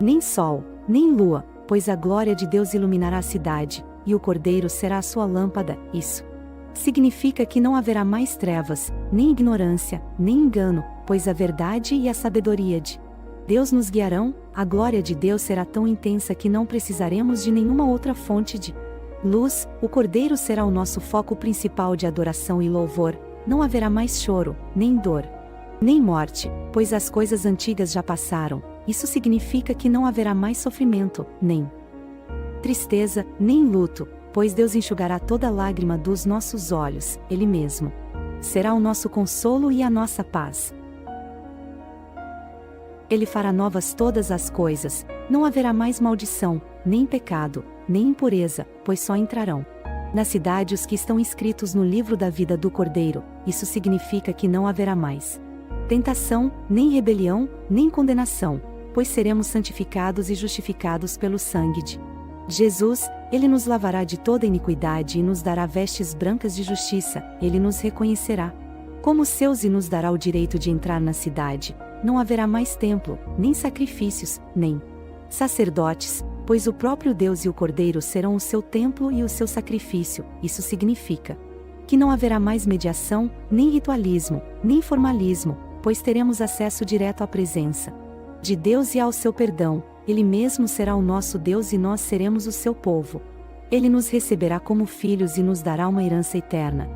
nem sol, nem lua, pois a glória de Deus iluminará a cidade, e o Cordeiro será a sua lâmpada. Isso significa que não haverá mais trevas, nem ignorância, nem engano, pois a verdade e a sabedoria de Deus nos guiarão. A glória de Deus será tão intensa que não precisaremos de nenhuma outra fonte de luz. O Cordeiro será o nosso foco principal de adoração e louvor. Não haverá mais choro, nem dor, nem morte, pois as coisas antigas já passaram. Isso significa que não haverá mais sofrimento, nem tristeza, nem luto, pois Deus enxugará toda lágrima dos nossos olhos. Ele mesmo será o nosso consolo e a nossa paz. Ele fará novas todas as coisas. Não haverá mais maldição, nem pecado, nem impureza, pois só entrarão na cidade os que estão inscritos no livro da vida do Cordeiro. Isso significa que não haverá mais tentação, nem rebelião, nem condenação, pois seremos santificados e justificados pelo sangue de Jesus. Ele nos lavará de toda iniquidade e nos dará vestes brancas de justiça. Ele nos reconhecerá como seus e nos dará o direito de entrar na cidade. Não haverá mais templo, nem sacrifícios, nem sacerdotes, pois o próprio Deus e o Cordeiro serão o seu templo e o seu sacrifício. Isso significa que não haverá mais mediação, nem ritualismo, nem formalismo, pois teremos acesso direto à presença de Deus e ao seu perdão. Ele mesmo será o nosso Deus e nós seremos o seu povo. Ele nos receberá como filhos e nos dará uma herança eterna.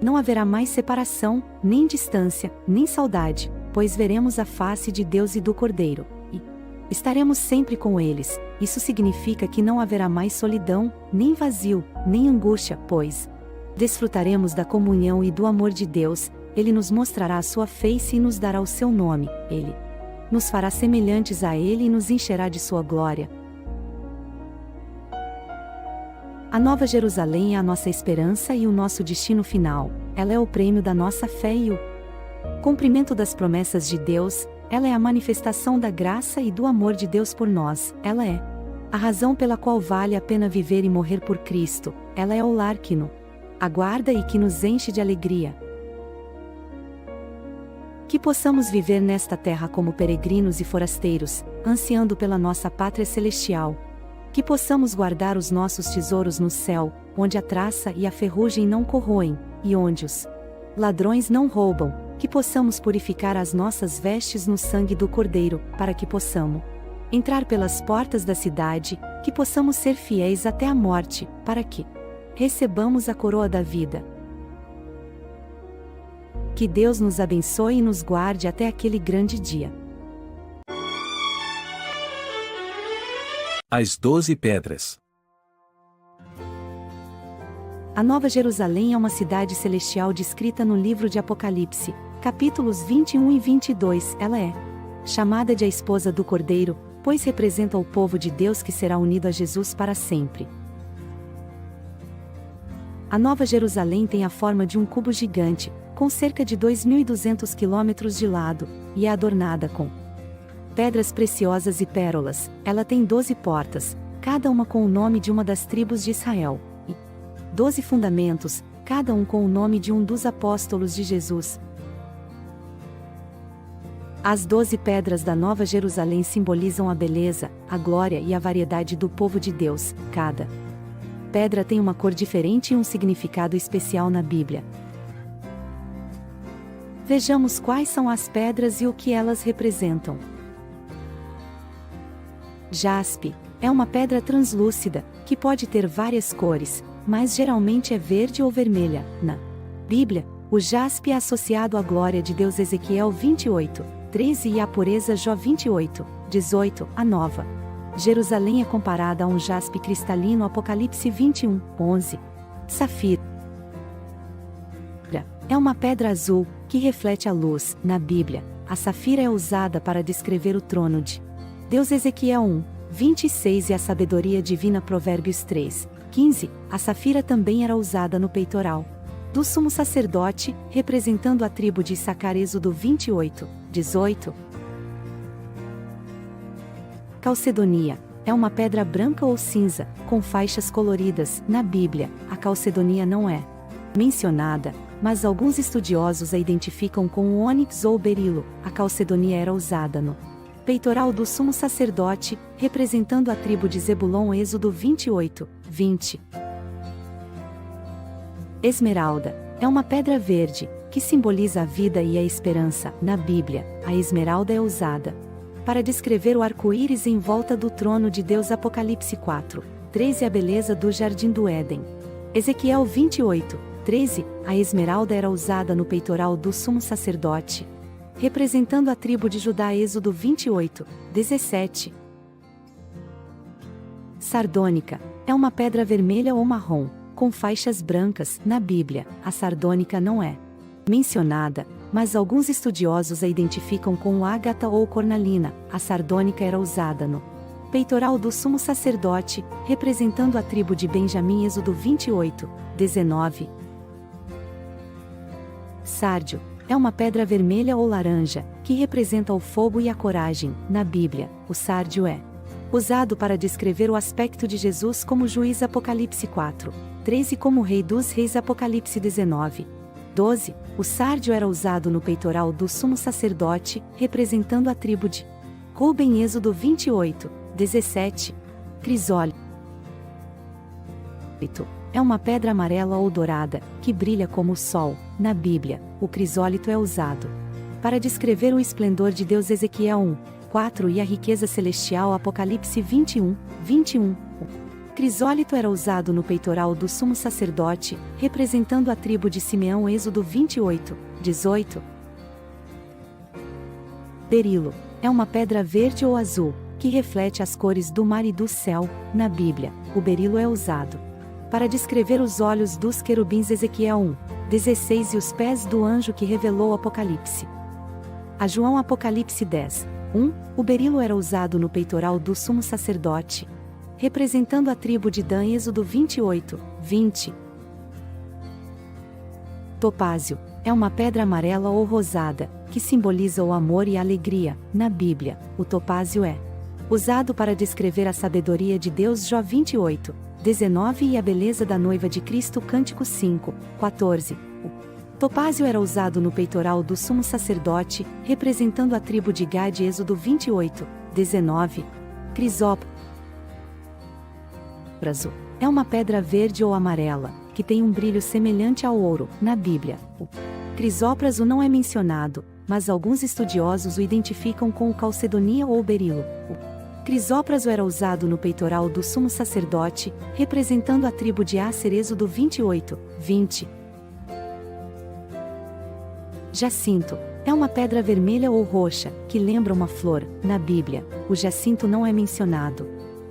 Não haverá mais separação, nem distância, nem saudade, pois veremos a face de Deus e do Cordeiro, e estaremos sempre com eles. Isso significa que não haverá mais solidão, nem vazio, nem angústia, pois Desfrutaremos da comunhão e do amor de Deus, Ele nos mostrará a sua face e nos dará o seu nome, Ele nos fará semelhantes a Ele e nos encherá de sua glória. A Nova Jerusalém é a nossa esperança e o nosso destino final, ela é o prêmio da nossa fé e o cumprimento das promessas de Deus, ela é a manifestação da graça e do amor de Deus por nós, ela é a razão pela qual vale a pena viver e morrer por Cristo, ela é o lar que nos aguarda e que nos enche de alegria. Que possamos viver nesta terra como peregrinos e forasteiros, ansiando pela nossa pátria celestial. Que possamos guardar os nossos tesouros no céu, onde a traça e a ferrugem não corroem, e onde os ladrões não roubam. Que possamos purificar as nossas vestes no sangue do Cordeiro, para que possamos entrar pelas portas da cidade, que possamos ser fiéis até a morte, para que recebamos a coroa da vida. Que Deus nos abençoe e nos guarde até aquele grande dia. As 12 pedras. A Nova Jerusalém é uma cidade celestial descrita no livro de Apocalipse, capítulos 21 e 22. Ela é chamada de a esposa do Cordeiro, pois representa o povo de Deus que será unido a Jesus para sempre. A Nova Jerusalém tem a forma de um cubo gigante, com cerca de 2.200 quilômetros de lado, e é adornada com pedras preciosas e pérolas. Ela tem 12 portas, cada uma com o nome de uma das tribos de Israel, e 12 fundamentos, cada um com o nome de um dos apóstolos de Jesus. As 12 pedras da Nova Jerusalém simbolizam a beleza, a glória e a variedade do povo de Deus. Cada pedra tem uma cor diferente e um significado especial na Bíblia. Vejamos quais são as pedras e o que elas representam. Jaspe é uma pedra translúcida, que pode ter várias cores, mas geralmente é verde ou vermelha. Na Bíblia, o jaspe é associado à glória de Deus. Ezequiel 28:13 e à pureza. Jó 28:18. A Nova Jerusalém é comparada a um jaspe cristalino. Apocalipse 21:11. Safira é uma pedra azul, que reflete a luz. Na Bíblia, a safira é usada para descrever o trono de Deus. Ezequiel 1:26 e a sabedoria divina. Provérbios 3:15. A safira também era usada no peitoral do sumo sacerdote, representando a tribo de Issacar. Êxodo 28:18. Calcedonia é uma pedra branca ou cinza, com faixas coloridas. Na Bíblia, a calcedonia não é mencionada, mas alguns estudiosos a identificam com o ônix ou berilo. A calcedonia era usada no peitoral do sumo sacerdote, representando a tribo de Zebulon. Êxodo 28:20. Esmeralda é uma pedra verde, que simboliza a vida e a esperança. Na Bíblia, a esmeralda é usada para descrever o arco-íris em volta do trono de Deus. Apocalipse 4:13 a beleza do jardim do Éden. Ezequiel 28:13. A esmeralda era usada no peitoral do sumo sacerdote, representando a tribo de Judá. Êxodo 28:17. Sardônica é uma pedra vermelha ou marrom, com faixas brancas. Na Bíblia, a sardônica não é mencionada, mas alguns estudiosos a identificam com o ágata ou cornalina. A sardônica era usada no peitoral do sumo sacerdote, representando a tribo de Benjamim. Êxodo 28:19. Sárdio é uma pedra vermelha ou laranja, que representa o fogo e a coragem. Na Bíblia, o sárdio é usado para descrever o aspecto de Jesus como juiz. Apocalipse 4:13 como rei dos reis. Apocalipse 19:12. O sárdio era usado no peitoral do sumo sacerdote, representando a tribo de Ruben. Êxodo 28:17. Crisólito é uma pedra amarela ou dourada, que brilha como o sol. Na Bíblia, o crisólito é usado para descrever o esplendor de Deus. Ezequiel 1:4 e a riqueza celestial. Apocalipse 21:21. O crisólito era usado no peitoral do sumo sacerdote, representando a tribo de Simeão. Êxodo 28:18. Berilo é uma pedra verde ou azul, que reflete as cores do mar e do céu. Na Bíblia, o berilo é usado para descrever os olhos dos querubins Ezequiel 1:16 e os pés do anjo que revelou o Apocalipse. A João Apocalipse 10:1, o berilo era usado no peitoral do sumo sacerdote, representando a tribo de Dan. Êxodo 28:20. Topázio é uma pedra amarela ou rosada, que simboliza o amor e a alegria. Na Bíblia, o topázio é usado para descrever a sabedoria de Deus. Jó 28:19 e a beleza da noiva de Cristo. Cântico 5:14. O topázio era usado no peitoral do sumo sacerdote, representando a tribo de Gad. Êxodo 28:19. Crisópraso é uma pedra verde ou amarela, que tem um brilho semelhante ao ouro. Na Bíblia, o crisópraso não é mencionado, mas alguns estudiosos o identificam com o calcedonia ou berilo. O crisópraso era usado no peitoral do sumo sacerdote, representando a tribo de Asser. Êxodo 28:20. Jacinto é uma pedra vermelha ou roxa, que lembra uma flor. Na Bíblia, o jacinto não é mencionado,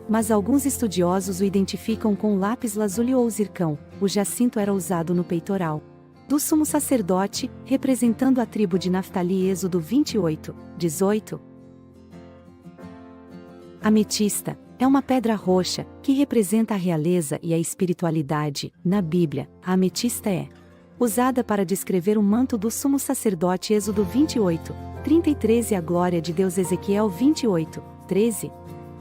mas alguns estudiosos o identificam com o lápis lazuli ou zircão. O jacinto era usado no peitoral do sumo sacerdote, representando a tribo de Naftali. Êxodo 28:18. Ametista é uma pedra roxa, que representa a realeza e a espiritualidade. Na Bíblia, a ametista é usada para descrever o manto do sumo sacerdote. Êxodo 28:33 e a glória de Deus. Ezequiel 28:13.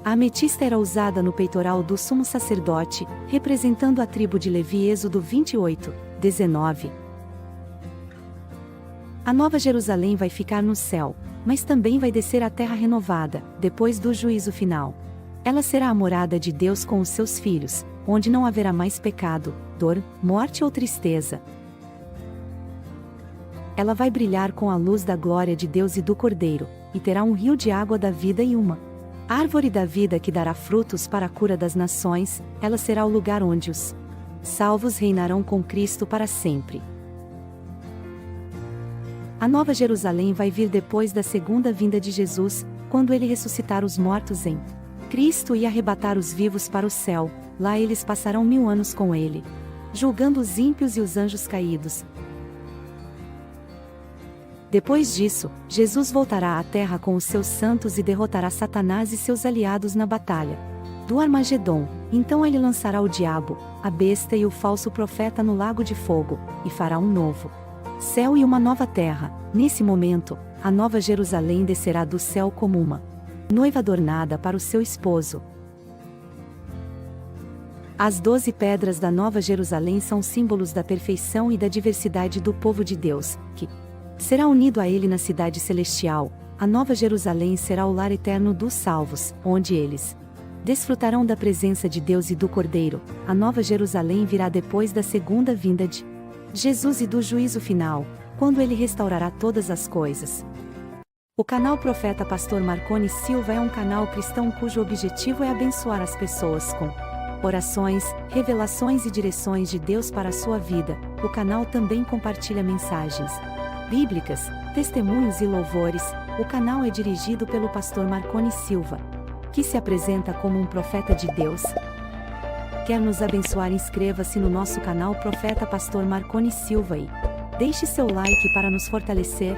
A ametista era usada no peitoral do sumo sacerdote, representando a tribo de Levi. Êxodo 28:19. A Nova Jerusalém vai ficar no céu, mas também vai descer à terra renovada, depois do juízo final. Ela será a morada de Deus com os seus filhos, onde não haverá mais pecado, dor, morte ou tristeza. Ela vai brilhar com a luz da glória de Deus e do Cordeiro, e terá um rio de água da vida e uma árvore da vida que dará frutos para a cura das nações. Ela será o lugar onde os salvos reinarão com Cristo para sempre. A Nova Jerusalém vai vir depois da segunda vinda de Jesus, quando ele ressuscitar os mortos em Cristo e arrebatar os vivos para o céu. Lá eles passarão 1000 anos com ele, julgando os ímpios e os anjos caídos. Depois disso, Jesus voltará à terra com os seus santos e derrotará Satanás e seus aliados na batalha do Armagedon. Então ele lançará o diabo, a besta e o falso profeta no lago de fogo, e fará um novo céu e uma nova terra. Nesse momento, a Nova Jerusalém descerá do céu como uma noiva adornada para o seu esposo. As 12 pedras da Nova Jerusalém são símbolos da perfeição e da diversidade do povo de Deus, que será unido a ele na cidade celestial. A Nova Jerusalém será o lar eterno dos salvos, onde eles desfrutarão da presença de Deus e do Cordeiro. A Nova Jerusalém virá depois da segunda vinda de Jesus e do juízo final, quando ele restaurará todas as coisas. O canal Profeta Pastor Marconi Silva é um canal cristão cujo objetivo é abençoar as pessoas com orações, revelações e direções de Deus para a sua vida. O canal também compartilha mensagens bíblicas, testemunhos e louvores. O canal é dirigido pelo pastor Marconi Silva, que se apresenta como um profeta de Deus. Quer nos abençoar? Inscreva-se no nosso canal Profeta Pastor Marconi Silva e deixe seu like para nos fortalecer.